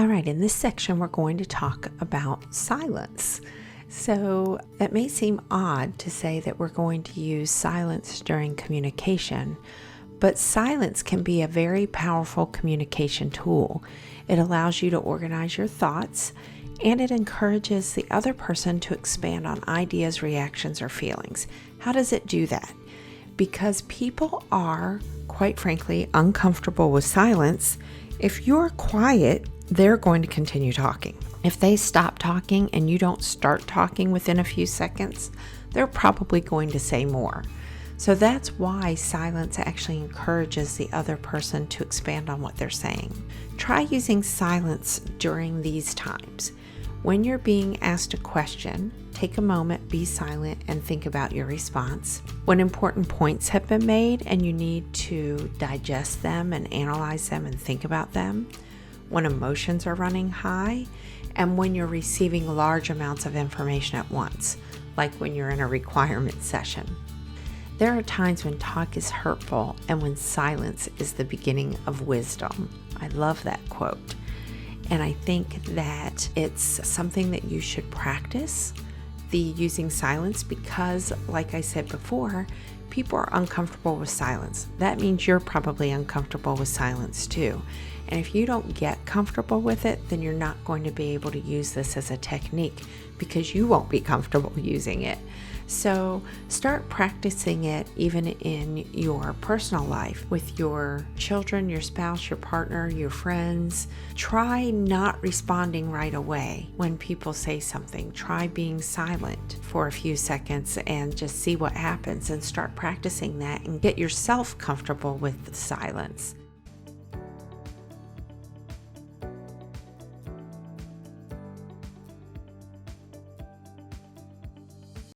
All right, in this section, we're going to talk about silence. So it may seem odd to say that we're going to use silence during communication, but silence can be a very powerful communication tool. It allows you to organize your thoughts, and it encourages the other person to expand on ideas, reactions, or feelings. How does it do that? Because people are, quite frankly, uncomfortable with silence. If you're quiet, they're going to continue talking. If they stop talking and you don't start talking within a few seconds, they're probably going to say more. So that's why silence actually encourages the other person to expand on what they're saying. Try using silence during these times. When you're being asked a question, take a moment, be silent, and think about your response. When important points have been made and you need to digest them and analyze them and think about them. When emotions are running high, and when you're receiving large amounts of information at once, like when you're in a requirement session. There are times when talk is hurtful and when silence is the beginning of wisdom. I love that quote. And I think that it's something that you should practice, the using silence, because like I said before, people are uncomfortable with silence. That means you're probably uncomfortable with silence too. And if you don't get comfortable with it, then you're not going to be able to use this as a technique because you won't be comfortable using it. So start practicing it even in your personal life with your children, your spouse, your partner, your friends. Try not responding right away when people say something. Try being silent for a few seconds and just see what happens and start practicing that and get yourself comfortable with the silence.